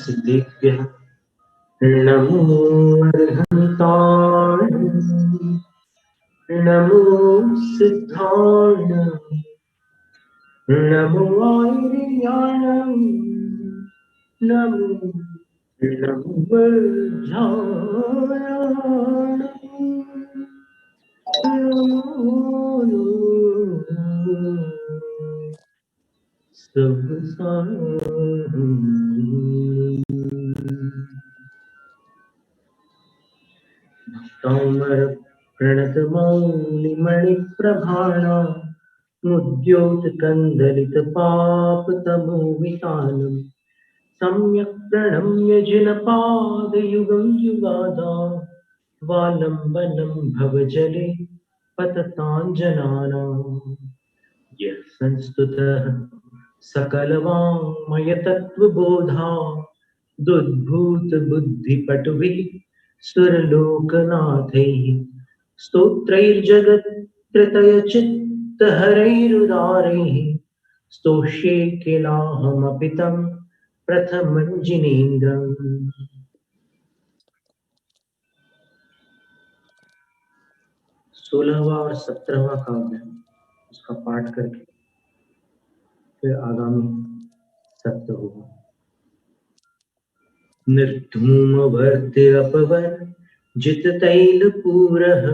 सिद्धिभ्यः नमो अर्हन्तान् नमो सिद्धान् नमो आर्यान् नमो नमो वर्धायान् नमो भक्तामर प्रणतमौलिमणिप्रभाणा मुद्योतकन्दलितपापतमोवितानम् सम्यक् प्रणम्य जिनपादयुगं युगादा वालम्बनं भवजले पतताञ्जनानाम् यः संस्तुतः सकलवाङ्मयतत्त्वबोधा दुद्भूतबुद्धिपटुभिः सुरलोकनाथैः स्तोत्रैर्जगत्त्रतयचित्तहरैरुदारैः स्तोष्ये किलाहमपि तं प्रथमं जिनेन्द्रम्। 16वां और 17वां काव्य उसका पाठ करके फिर आगामी सत्य होगा। निर्धूमवर्तिरपवर जिततैलपूरः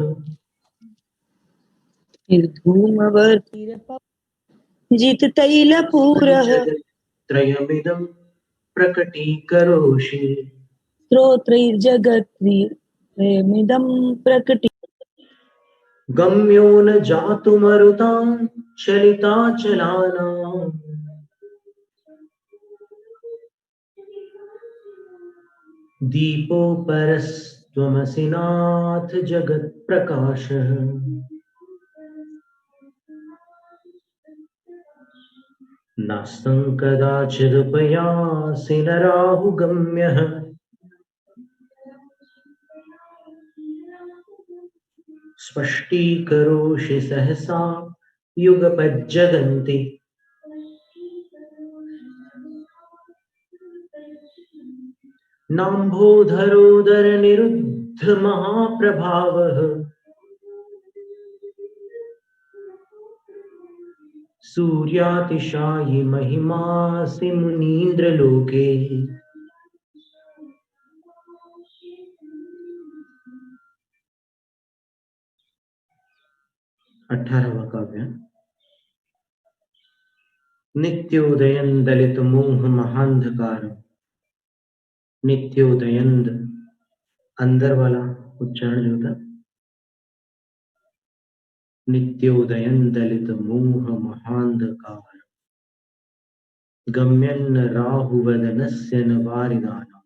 जिततैलपूरः त्रयमिदं प्रकटीकरोषि स्तोत्रैर्जगत्त्रयमिदं प्रकटी गम्यो न जातुमरुतां चलिताचलानाम् दीपोपरस्त्वमसि नाथ जगत्प्रकाशः नास्तं कदाचिदुपयासि न राहुगम्यः स्पष्टीकरोषि सहसा युगपज्जगन्ति नाम्भोधरोदरनिरुद्ध महाप्रभावः सूर्यातिशायि महिमासि मुनीन्द्रलोके 18वां काव्य नित्योदयं दलित मोह महांधकार नित्योदयंद अंदर वाला उच्चारण जो था नित्योदयं दलित मोह महांधकार गम्यन्न राहुवदनस्य न वारिदाना।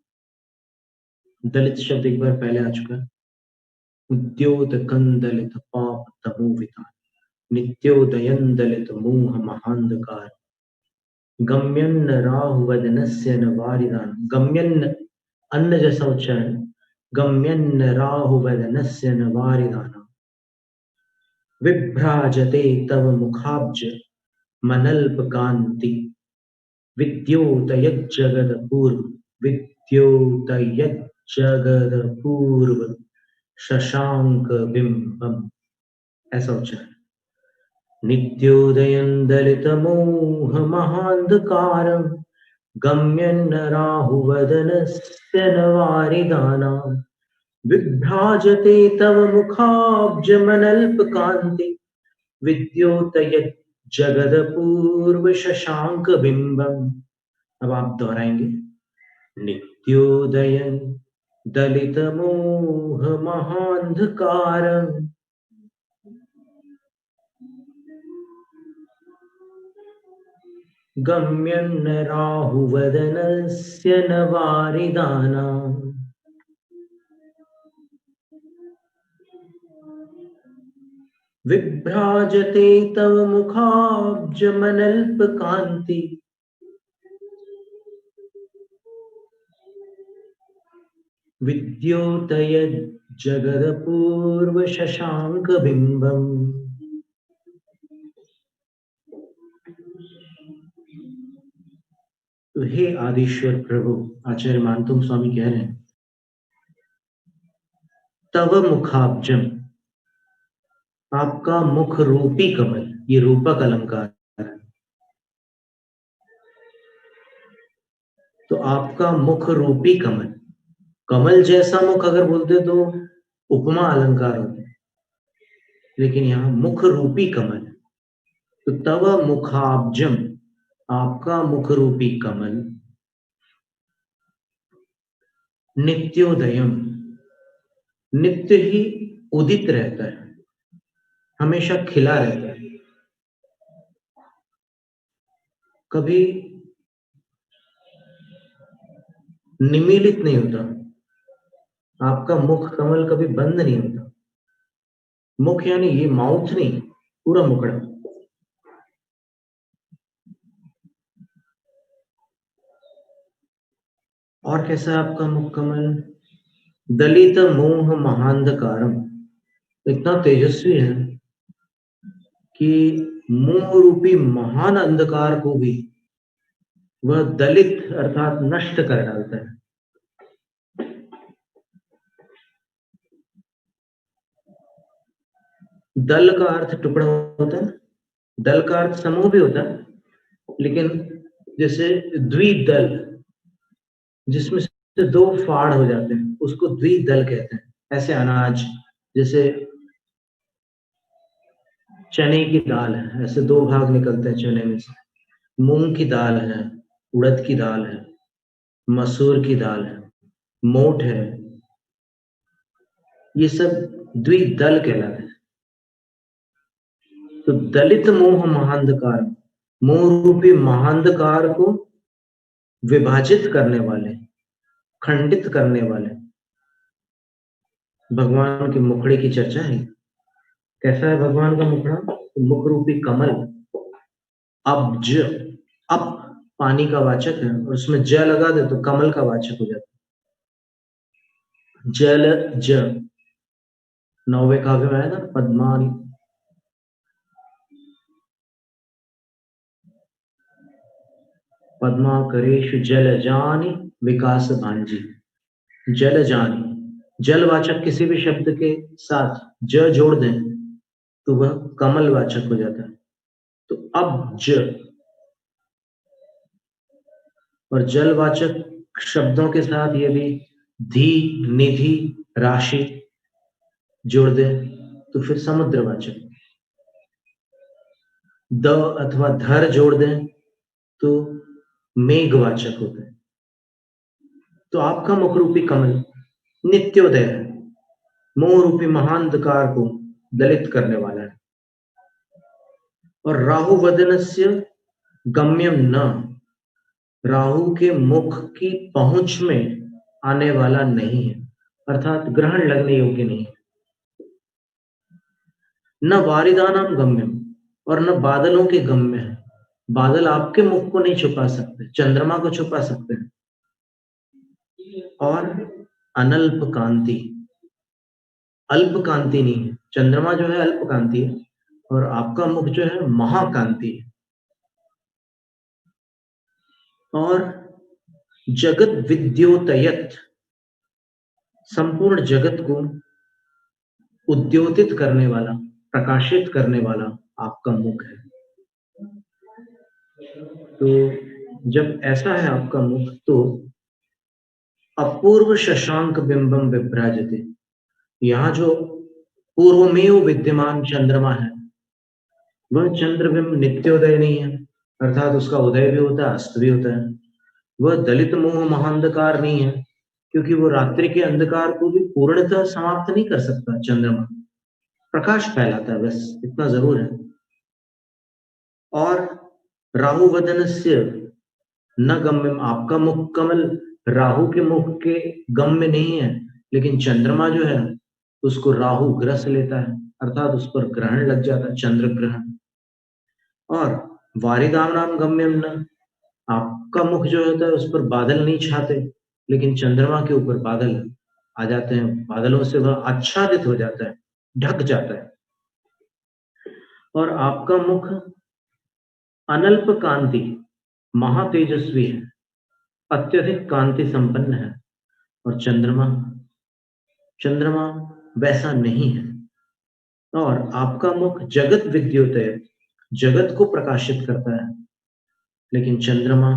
दलित शब्द एक बार पहले आ चुका है। उद्योतकं दलित पाप तमोवितान नित्योदयं दलित मोह महांधकार गम्यन्न राहुवदनस्य न वारिदान। गम्यन्न अन्न जैसा उच्चारण गम्यन्न राहुवदनस्य न वारिदाना। विभ्राजते तव मुखाब्ज मनल्पकान्ति विद्योतयज्जगदपूर्व शशांक बिंबम। ऐसा उच्चारण नित्योदयं दलितमोह महांधकारं गम्यन्न राहुवदनस्य न वारिदानाम् विभ्राजते तव मुखाब्जमनल्पकान्ति विद्योतयज्जगदपूर्व शशांक बिंबम। अब आप दोहराएंगे नित्योदयं दलितमोह महांधकारं गम्यन्न राहुवदनस्य न वारिदानाम् विभ्राजते तव मुखाब्जमनल्पकान्ति विद्योतयज्जगदपूर्व शशांक बिंबम। तो हे आदिश्वर प्रभु, आचार्य मानतुम स्वामी कह रहे हैं, तव मुखाब्जम, आपका मुख रूपी कमल, ये रूपक अलंकार है, तो आपका मुख रूपी कमल, कमल जैसा मुख अगर बोलते तो उपमा अलंकार होते, लेकिन यहाँ मुख रूपी कमल, तो तव मुखाब्जम, आपका मुख रूपी कमल, नित्योदयम, नित्य ही उदित रहता है, हमेशा खिला रहता है, कभी निमीलित नहीं होता, आपका मुख कमल कभी बंद नहीं होता। मुख यानी ये माउथ नहीं, पूरा मुखड़ा। और कैसा है आपका मुख कमल? दलित मोह महांधकारम, इतना तेजस्वी है कि मोह रूपी महान अंधकार को भी वह दलित अर्थात नष्ट कर डालता है। दल का अर्थ टुकड़ा होता है, दल का अर्थ समूह भी होता है, लेकिन जैसे द्विदल, जिसमें से दो फाड़ हो जाते हैं, उसको द्विदल कहते हैं। ऐसे अनाज, जैसे चने की दाल है, ऐसे दो भाग निकलते हैं चने में से। मूंग की दाल है, उड़द की दाल है, मसूर की दाल है, मोठ है, ये सब द्विदल कहलाते हैं। तो दलित मोह महांधकार, मोह रूपी महांधकार को विभाजित करने वाले, खंडित करने वाले भगवान के मुखड़े की चर्चा है। कैसा है भगवान का मुखड़ा? मुख रूपी कमल, अब्ज, अप पानी का वाचक है, और उसमें ज लगा दे तो कमल का वाचक हो जाता है। जल ज, नौवे काव्य में आया था पद्मानी, पद्माकरेषु जलजानि विकास भांजी। जलजानि, जलवाचक किसी भी शब्द के साथ ज जोड़ दें तो वह कमल वाचक हो जाता है। तो अब ज, और जलवाचक शब्दों के साथ ये भी धी, निधि, राशि जोड़ दें तो फिर समुद्रवाचक। द अथवा धर जोड़ दें तो मेघवाचक होते हैं। तो आपका मुख रूपी कमल नित्योदय है, मोह रूपी महांधकार को दलित करने वाला है। और राहु वदनस्य गम्यम न, राहु के मुख की पहुंच में आने वाला नहीं है, अर्थात ग्रहण लगने योग्य नहीं है। न वारिदानाम गम्यम, और न बादलों के गम्य है। बादल आपके मुख को नहीं छुपा सकते, चंद्रमा को छुपा सकते हैं। और अनल्प कांति, अल्प कांति नहीं है। चंद्रमा जो है अल्प कांति है, और आपका मुख जो है महाकांति है। और जगत विद्योतयत, संपूर्ण जगत को उद्योतित करने वाला, प्रकाशित करने वाला आपका मुख है। तो जब ऐसा है आपका मुख, तो अपूर्व शशांक बिंबम विभ्राजते, यहाँ जो पूर्वमेव विद्यमान चंद्रमा है, वह चंद्रबिंब नित्योदय नहीं है, अर्थात उसका उदय भी होता है, अस्त भी होता है। वह दलित मोह महांधकार नहीं है, क्योंकि वो रात्रि के अंधकार को भी पूर्णतः समाप्त नहीं कर सकता। चंद्रमा प्रकाश फैलाता है, बस इतना जरूर है। और राहु वदनस्य न गम्यम, आपका मुख कमल राहु के मुख के गम्य नहीं है, लेकिन चंद्रमा जो है उसको राहु ग्रस लेता है, अर्थात उस पर ग्रहण लग जाता है, चंद्र ग्रहण। और वारिदाम नाम गम्यम न, आपका मुख जो होता है उस पर बादल नहीं छाते, लेकिन चंद्रमा के ऊपर बादल आ जाते हैं, बादलों से वह आच्छादित हो जाता है, ढक जाता है। और आपका मुख अनल्प कांति, महातेजस्वी है, अत्यधिक कांति संपन्न है, और चंद्रमा चंद्रमा वैसा नहीं है। और आपका मुख जगत विद्योतय, जगत को प्रकाशित करता है, लेकिन चंद्रमा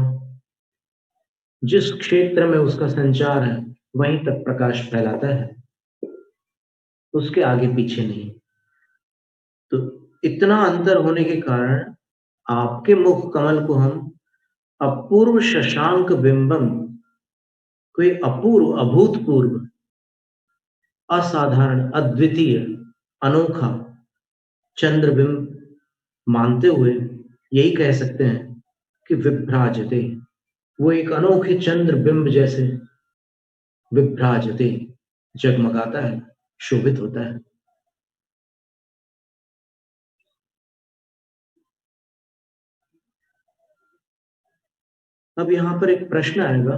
जिस क्षेत्र में उसका संचार है वहीं तक प्रकाश फैलाता है, उसके आगे पीछे नहीं। तो इतना अंतर होने के कारण आपके मुख कमल को हम अपूर्व शशांक बिंबम, कोई अपूर्व, अभूतपूर्व, असाधारण, अद्वितीय, अनोखा चंद्रबिंब मानते हुए यही कह सकते हैं कि विभ्राजते, वो एक अनोखे चंद्रबिंब जैसे विभ्राजते, जगमगाता है, शोभित होता है। अब यहाँ पर एक प्रश्न आएगा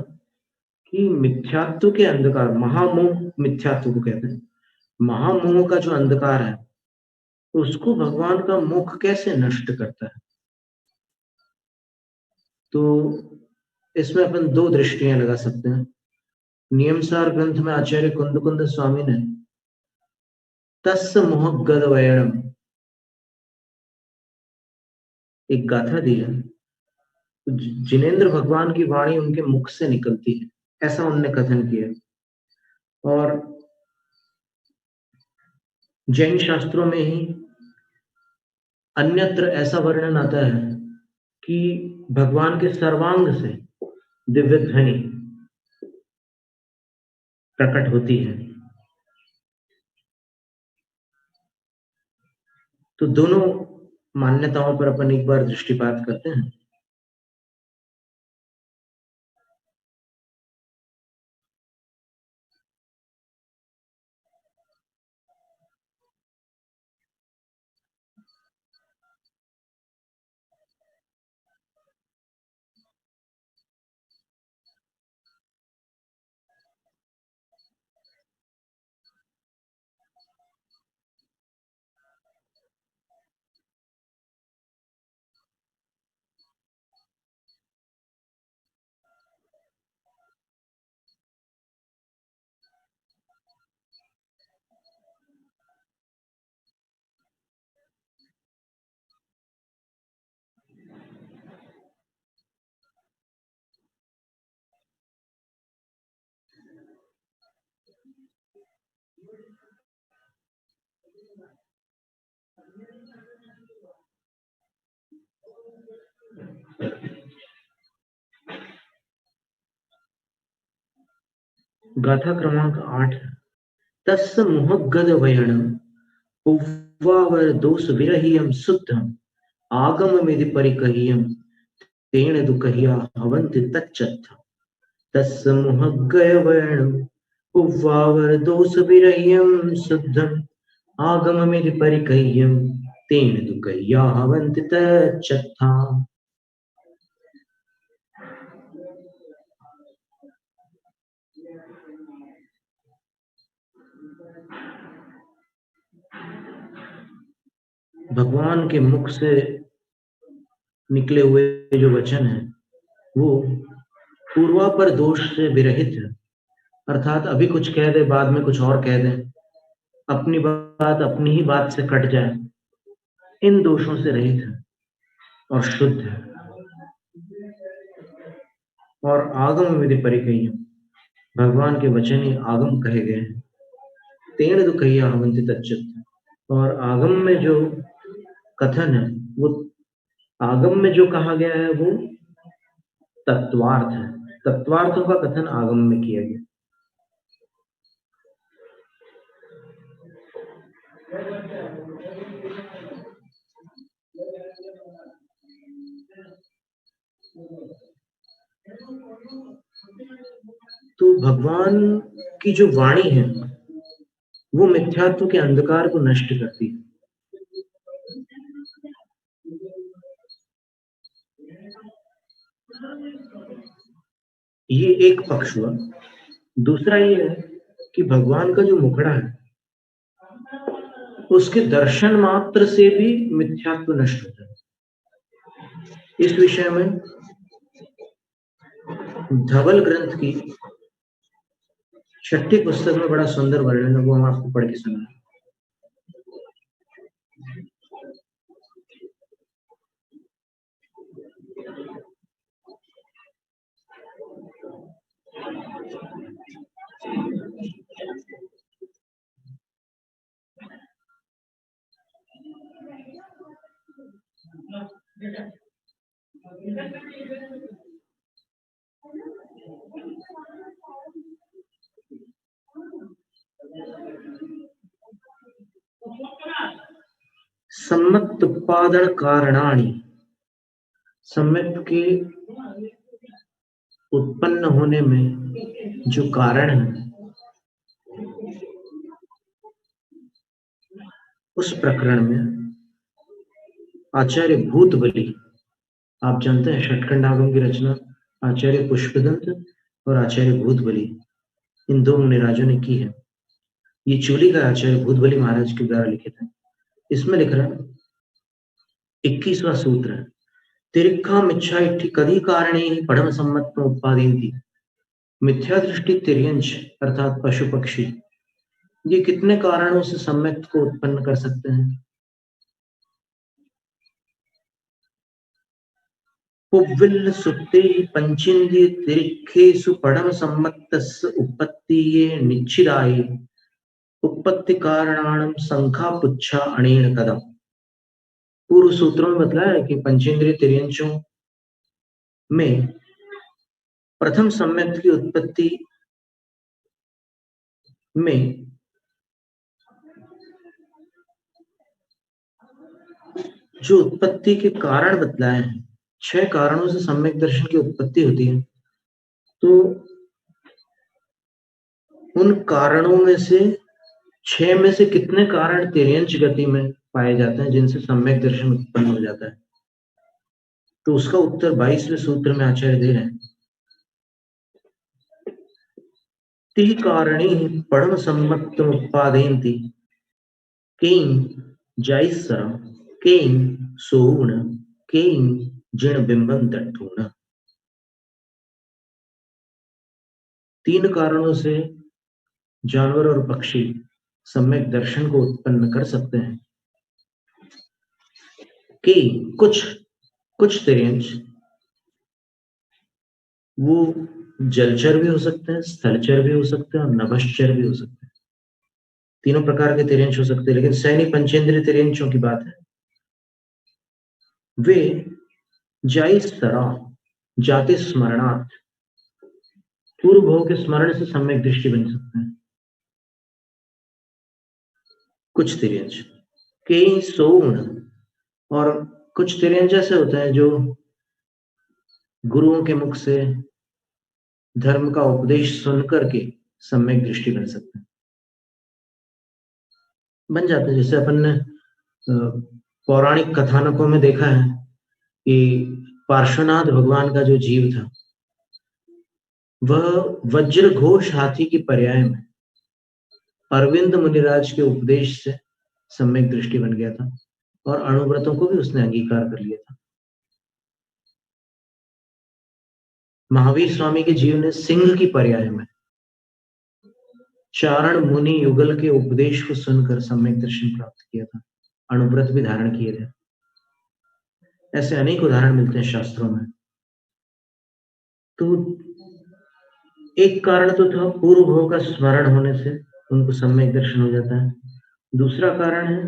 कि मिथ्यात्व के अंधकार, महामोह मिथ्यात्व को कहते हैं, महामोह का जो अंधकार है उसको भगवान का मुख कैसे नष्ट करता है? तो इसमें अपन दो दृष्टियां लगा सकते हैं। नियमसार ग्रंथ में आचार्य कुंद स्वामी ने तस्य मोहगद वयणम एक गाथा दी है। जिनेंद्र भगवान की वाणी उनके मुख से निकलती है, ऐसा उन्होंने कथन किया। और जैन शास्त्रों में ही अन्यत्र ऐसा वर्णन आता है कि भगवान के सर्वांग से दिव्य ध्वनि प्रकट होती है। तो दोनों मान्यताओं पर अपन एक बार दृष्टिपात करते हैं। गाथा क्रमांक 8, तस्य मुहगद वयणम पुव्वावर दोष विरहियम शुद्धम आगम मेदि परिकहियम तेन दुकहिया हवन्ति तच्चत्थ। तस्य मुहगय वयणम पुव्वावर दोष विरहियम शुद्धम आगम मेदि परिकहियम तेन दुकहिया हवन्ति तच्चत्था। भगवान के मुख से निकले हुए जो वचन है वो पूर्वापर दोष से विरहित है, अर्थात अभी कुछ कह दे, बाद में कुछ और कह दे, अपनी बात अपनी ही बात से कट जाए, इन दोषों से रहित है और शुद्ध है। और आगम विधि परिकही, भगवान के वचन ही आगम कहे गए हैं। तेण दुखैया हवन्ति तच्चित्, और आगम में जो कथन है वो, आगम में जो कहा गया है वो तत्वार्थ है, तत्वार्थों का कथन आगम में किया गया। तो भगवान की जो वाणी है वो मिथ्यात्व के अंधकार को नष्ट करती है। ये एक पक्ष हुआ। दूसरा ये है कि भगवान का जो मुखड़ा है उसके दर्शन मात्र से भी मिथ्यात्व नष्ट होता है। इस विषय में धवल ग्रंथ की 6ठी पुस्तक में बड़ा सुंदर वर्णन है, वो हम आपको पढ़ के सुना। सम्मत उत्पादन कारणानि, सम्मत के उत्पन्न होने में जो कारण है, उस प्रकरण में आचार्य भूतबली, आप जानते हैं षटखंडागम की रचना आचार्य पुष्पदंत और आचार्य भूतबली, इन दो मुनिराजों ने की है। ये चूली का आचार्य भूतबली महाराज के द्वारा लिखित है। इसमें लिख रहा है 21वां सूत्र है, तिरिक्खा मिच्छा इट्ठी कदी कारणे पढ़म सम्मत उत्पादयन्ति, मिथ्या दृष्टि तिर्यंच अर्थात पशु पक्षी, ये कितने कारणों से सम्यक्त को उत्पन्न कर सकते हैं। पुव्विल्ल सुप्ते पंचेन्द्रिय तिरिक्खेषु पढ़म सम्मतस्य उत्पत्तिये निश्चिदाये उत्पत्ति कारणाणं संखा पुच्छा अणेन कदम। पूर्व सूत्रों में बतलाया कि पंचेंद्रिय तिर्यंचों में प्रथम सम्यक्त की उत्पत्ति में जो उत्पत्ति के कारण बतलाए हैं, 6 कारणों से सम्यक दर्शन की उत्पत्ति होती है। तो उन कारणों में से 6 में से कितने कारण तिर्यंच गति में पाए जाते हैं जिनसे सम्यक दर्शन उत्पन्न हो जाता है। तो उसका उत्तर 22वें सूत्र में आचार्य दे रहे हैं, ति कारणी परम सम्मत उत्पादयन्ति केन जायसर केन सोण केन जिण बिंबन दट्ठूण। 3 कारणों से जानवर और पक्षी सम्यक दर्शन को उत्पन्न कर सकते हैं कि कुछ तिर्यंच वो जलचर भी हो सकते हैं, स्थलचर भी हो सकते हैं और नभश्चर भी हो सकते हैं। तीनों प्रकार के तिर्यंच हो सकते हैं, लेकिन सैनी पंचेंद्रिय तिर्यंचों की बात है, वे जायसरा जाति स्मरणार्थ पूर्व भोग के स्मरण से सम्यक दृष्टि बन सकते हैं। कुछ तिर्यंच कई सोण, और कुछ तिर्यंच ऐसे होते हैं जो गुरुओं के मुख से धर्म का उपदेश सुनकर के सम्यक दृष्टि बन सकते हैं, बन जाते हैं। जैसे अपन ने पौराणिक कथानकों में देखा है कि पार्श्वनाथ भगवान का जो जीव था वह वज्र घोष हाथी की पर्याय में अरविंद मुनिराज के उपदेश से सम्यक दृष्टि बन गया था और अणुव्रतों को भी उसने अंगीकार कर लिया था। महावीर स्वामी के जीव ने सिंह की पर्याय में चारण मुनि युगल के उपदेश को सुनकर सम्यक दर्शन प्राप्त किया था, अणुव्रत भी धारण किए थे। ऐसे अनेक उदाहरण मिलते हैं शास्त्रों में। तो एक कारण तो था पूर्व भोग का स्मरण होने से उनको सम्यक दर्शन हो जाता है। दूसरा कारण है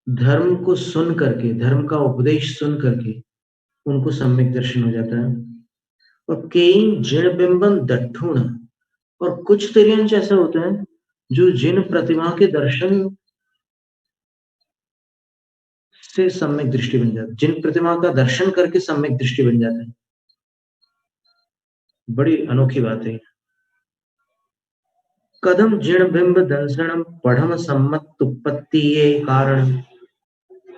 धर्म को सुन करके, धर्म का उपदेश सुन करके उनको सम्यक दर्शन हो जाता है। और कई जिण बिंबन दट्ठुण, और कुछ तिर्यंच ऐसे होते हैं जो जिन प्रतिमा के दर्शन से सम्यक दृष्टि बन जाती है, जिन प्रतिमा का दर्शन करके सम्यक दृष्टि बन जाता है। बड़ी अनोखी बात है। कदम जिण बिंब दंसनम पढ़म सम्मत उत्पत्ति ये कारण,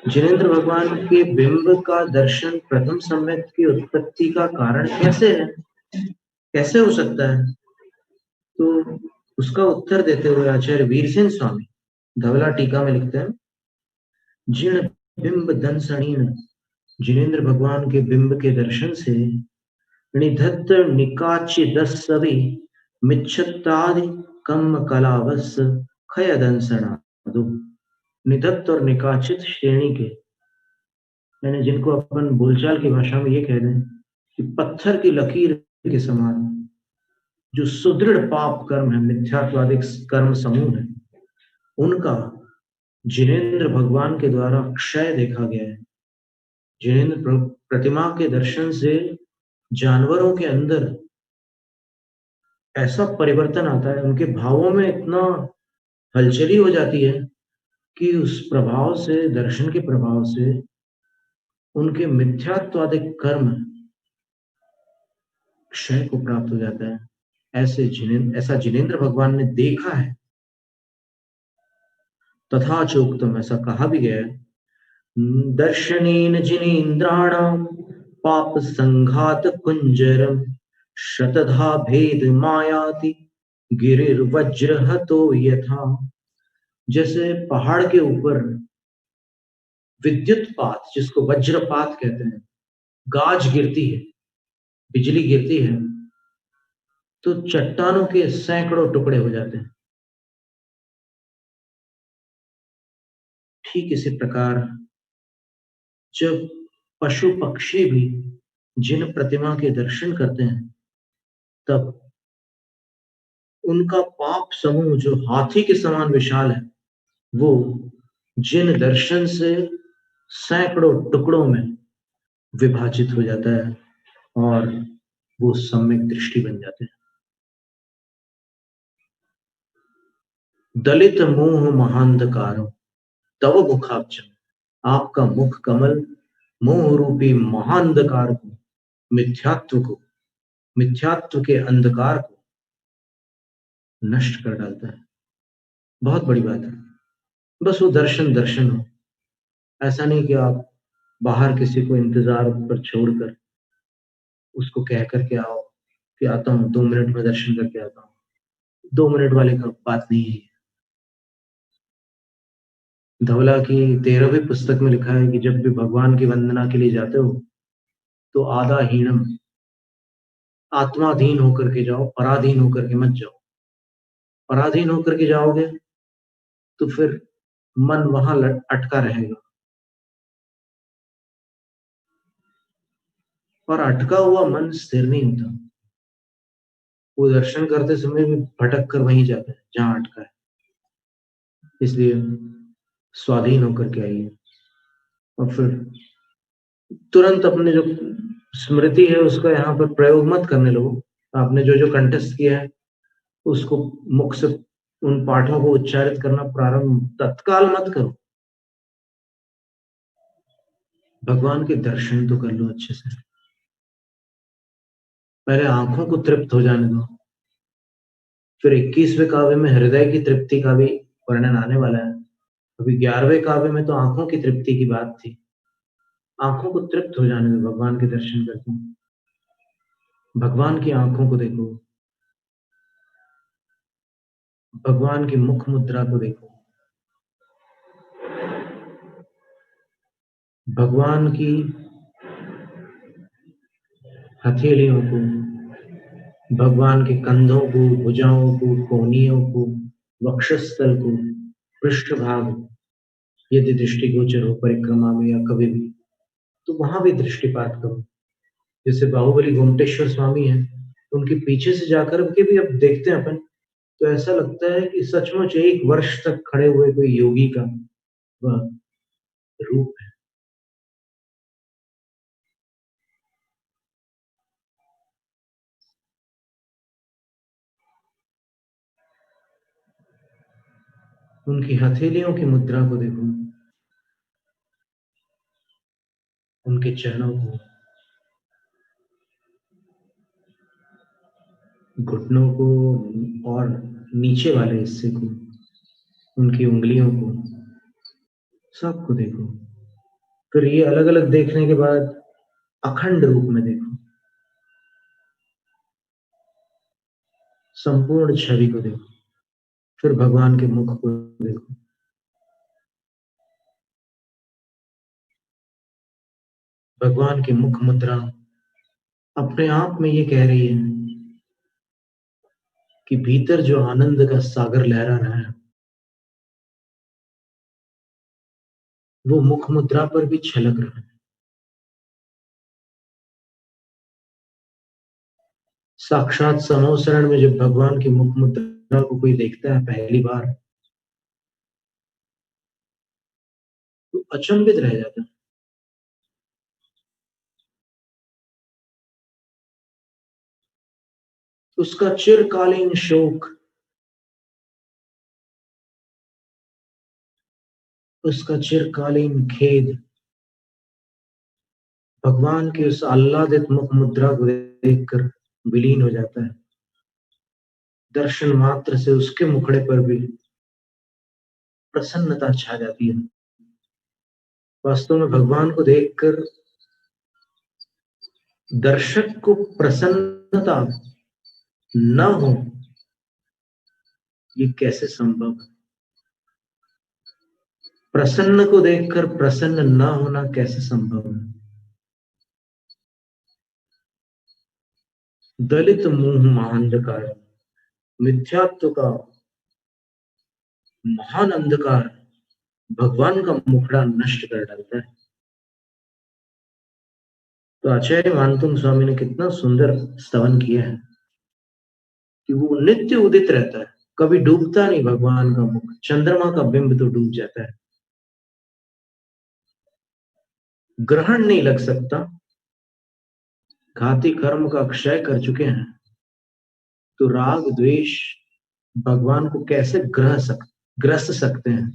जिनेन्द्र भगवान के बिंब का दर्शन प्रथम सम्यक की उत्पत्ति का कारण कैसे है, कैसे हो सकता है। तो उसका उत्तर देते हुए आचार्य वीरसेन स्वामी धवला टीका में लिखते हैं, जिण बिंब दंसणीन, जिनेन्द्र भगवान के बिंब के दर्शन से निधत्त निकाचिदस्सवि मिच्छत्तादि कम्म कलावस खयदंसनादु। निधत्त और निकाचित श्रेणी के, यानी जिनको अपन बोलचाल की भाषा में ये कह दें कि पत्थर की लकीर के समान जो सुदृढ़ पाप कर्म है, मिथ्यात्वादिक कर्म समूह है, उनका जिनेंद्र भगवान के द्वारा क्षय देखा गया है। जिनेंद्र प्रतिमा के दर्शन से जानवरों के अंदर ऐसा परिवर्तन आता है, उनके भावों में इतना हलचली हो जाती है कि उस प्रभाव से, दर्शन के प्रभाव से उनके मिथ्यात्वादिक कर्म क्षय को प्राप्त हो जाता है। ऐसा जिनेंद्र भगवान ने देखा है। तथा चोक्तम, ऐसा कहा भी गया है, दर्शनेन जिनेन्द्राणाम पाप संघात कुंजरम शतधा भेद मायाति गिरिर्वज्र हतो यथा। जैसे पहाड़ के ऊपर विद्युत पात, जिसको वज्रपात कहते हैं, गाज गिरती है, बिजली गिरती है, तो चट्टानों के सैकड़ों टुकड़े हो जाते हैं। ठीक इसी प्रकार जब पशु पक्षी भी जिन प्रतिमा के दर्शन करते हैं, तब उनका पाप समूह जो हाथी के समान विशाल है, वो जिन दर्शन से सैकड़ों टुकड़ों में विभाजित हो जाता है और वो सम्यक दृष्टि बन जाते हैं। दलित मोह महांधकारो तव मुखाब्जम, आपका मुख कमल मोह रूपी महांधकार को, मिथ्यात्व के अंधकार को नष्ट कर डालता है। बहुत बड़ी बात है। बस वो दर्शन दर्शन हो, ऐसा नहीं कि आप बाहर किसी को इंतजार पर छोड़कर उसको कह करके आओ कि आता हूँ 2 मिनट में दर्शन करके आता हूँ। 2 मिनट वाले का बात नहीं है। धवला की 13वीं पुस्तक में लिखा है कि जब भी भगवान की वंदना के लिए जाते हो तो आधा हीनम, आत्माधीन होकर के जाओ, पराधीन होकर के मत जाओ। पराधीन होकर के जाओगे तो फिर मन वहां अटका रहेगा, और अटका हुआ मन स्थिर नहीं होता। वो दर्शन करते समय भी भटक कर वहीं जाता है जहां अटका है। इसलिए स्वाधीन होकर के आइए और फिर तुरंत अपने जो स्मृति है उसका यहाँ पर प्रयोग मत करने लगो। आपने जो जो कंठस्थ किया है उसको मुख से उन पाठों को उच्चारित करना प्रारंभ तत्काल मत करो। भगवान के दर्शन तो कर लो अच्छे से, पहले आंखों को तृप्त हो जाने दो। फिर 21वें काव्य में हृदय की तृप्ति का भी वर्णन आने वाला है। अभी 11वें काव्य में तो आंखों की तृप्ति की बात थी। आंखों को तृप्त हो जाने दो भगवान के दर्शन करके। भगवान की आंखों को देखो, भगवान की मुख मुद्रा को देखो, भगवान की हथेलियों को, भगवान के कंधों को, भुजाओं को, कोहनियों को, वक्षस्थल को, पृष्ठभाग, यदि दृष्टिगोचर हो परिक्रमा में या कभी भी, तो वहां भी दृष्टिपात करो। जैसे बाहुबली गोमटेश्वर स्वामी है, उनके पीछे से जाकर के भी अब देखते हैं अपन, तो ऐसा लगता है कि सचमुच 1 वर्ष तक खड़े हुए कोई योगी का वह रूप है। उनकी हथेलियों की मुद्रा को देखो, उनके चरणों को, घुटनों को और नीचे वाले हिस्से को, उनकी उंगलियों को, सबको देखो। फिर ये अलग अलग देखने के बाद अखंड रूप में देखो, संपूर्ण छवि को देखो। फिर भगवान के मुख को देखो, भगवान की मुख मुद्रा अपने आप में ये कह रही है कि भीतर जो आनंद का सागर लहरा रहा है वो मुख मुद्रा पर भी छलक रहा है। साक्षात समोसरण में जब भगवान की मुख मुद्रा को कोई देखता है पहली बार तो अचंभित रह जाता है। उसका चिरकालीन शोक, उसका चिरकालीन खेद भगवान की उस आह्लादित मुख मुद्रा को देखकर विलीन हो जाता है। दर्शन मात्र से उसके मुखड़े पर भी प्रसन्नता छा जाती है। वास्तव में भगवान को देखकर दर्शक को प्रसन्नता न हो, ये कैसे संभव है? प्रसन्न को देखकर प्रसन्न न होना कैसे संभव है? दलित मुंह महाअंधकार, मिथ्यात्व का महान अंधकार भगवान का मुखड़ा नष्ट कर डालता है। तो आचार्य मानतुंग स्वामी ने कितना सुंदर स्तवन किया है कि वो नित्य उदित रहता है, कभी डूबता नहीं भगवान का मुख। चंद्रमा का बिंब तो डूब जाता है, ग्रहण नहीं लग सकता, घाती कर्म का क्षय कर चुके हैं, तो राग द्वेष भगवान को कैसे ग्रस्त सकते हैं?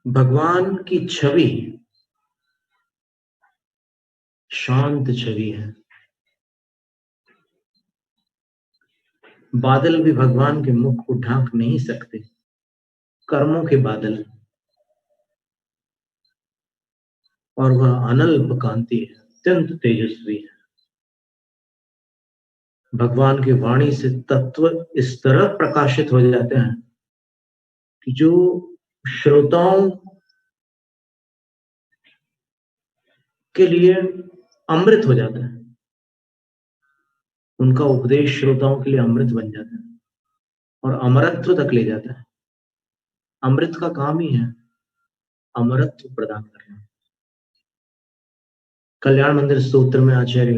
भगवान की छवि शांत छवि है। बादल भी भगवान के मुख को ढांक नहीं सकते, कर्मों के बादल, और वह अनल्प कांति है, अत्यंत तेजस्वी है। भगवान की वाणी से तत्व इस तरह प्रकाशित हो जाते हैं कि जो श्रोताओं के लिए अमृत हो जाता है। उनका उपदेश श्रोताओं के लिए अमृत बन जाता है और अमरत्व तक ले जाता है। अमृत का काम ही है अमरत्व प्रदान करना। कल्याण मंदिर स्तोत्र में आचार्य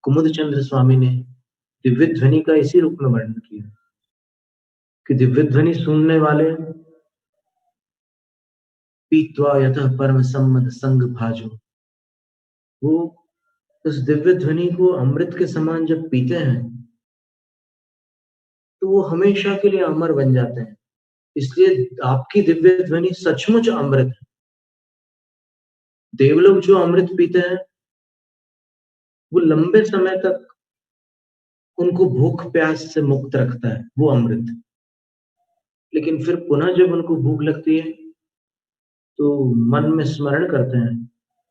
कुमुद चंद्र स्वामी ने दिव्य ध्वनि का इसी रूप में वर्णन किया कि दिव्य ध्वनि सुनने वाले पीत्वा यतः परम सम्मद संग भाजो, वो उस दिव्य ध्वनि को अमृत के समान जब पीते हैं तो वो हमेशा के लिए अमर बन जाते हैं। इसलिए आपकी दिव्य ध्वनि सचमुच अमृत है। देवलोग जो अमृत पीते हैं वो लंबे समय तक उनको भूख प्यास से मुक्त रखता है, वो अमृत। लेकिन फिर पुनः जब उनको भूख लगती है तो मन में स्मरण करते हैं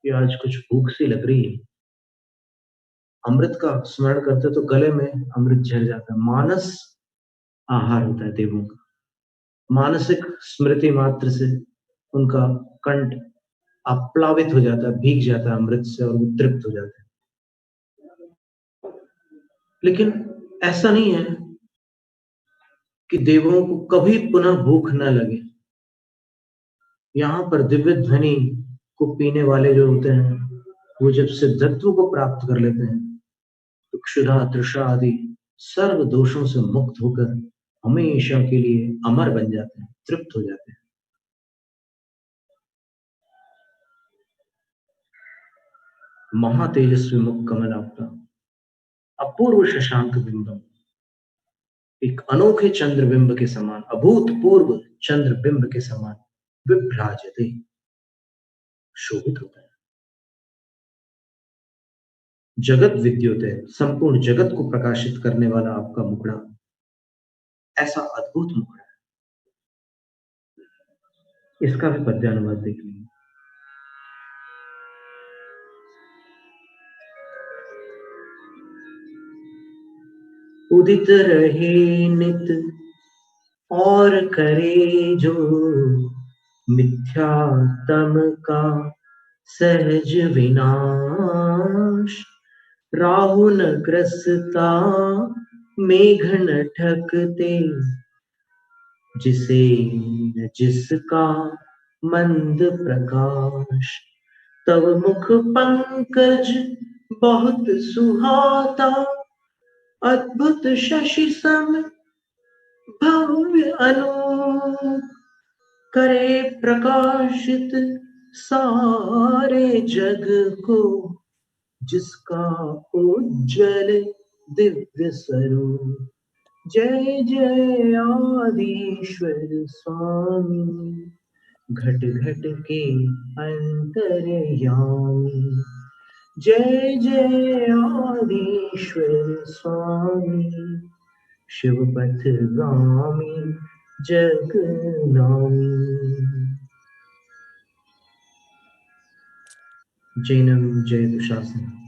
कि आज कुछ भूख सी लग रही है, अमृत का स्मरण करते तो गले में अमृत झर जाता है। मानस आहार होता है देवों का, मानसिक स्मृति मात्र से उनका कंठ आप्लावित हो जाता है, भीग जाता है अमृत से और वो तृप्त हो जाते हैं। लेकिन ऐसा नहीं है कि देवों को कभी पुनः भूख न लगे। यहाँ पर दिव्य ध्वनि को पीने वाले जो होते हैं वो जब सिद्धत्व को प्राप्त कर लेते हैं तो क्षुधा तृषा आदि सर्व दोषों से मुक्त होकर हमेशा के लिए अमर बन जाते हैं, तृप्त हो जाते हैं। महातेजस्वी मुख कमल आपका, अपूर्व शशांक बिंबम, एक अनोखे चंद्रबिंब के समान, अभूतपूर्व चंद्रबिंब के समान विभ्राजते, शोभित होता है। जगत विद्युत, संपूर्ण जगत को प्रकाशित करने वाला आपका मुखड़ा ऐसा अद्भुत मुखड़ा है। इसका भी पद्यानुवाद देख लीजिए। उदित रहे नित और करे जो मिथ्यात्म का सहज विनाश, राहु न ग्रसता मेघ न ठकते, जिसे न जिसका मंद प्रकाश। तव मुख पंकज बहुत सुहाता, अद्भुत शशि सम भव्य अनूप, करे प्रकाशित सारे जग को, जिसका उज्जवल दिव्य स्वरूप। जय जय आदिश्वर स्वामी, घट घट के अंतर्यामी। जय जय आदिश्वर स्वामी, शिवपथ गामी जगनामी। जैनम जय दुशासन।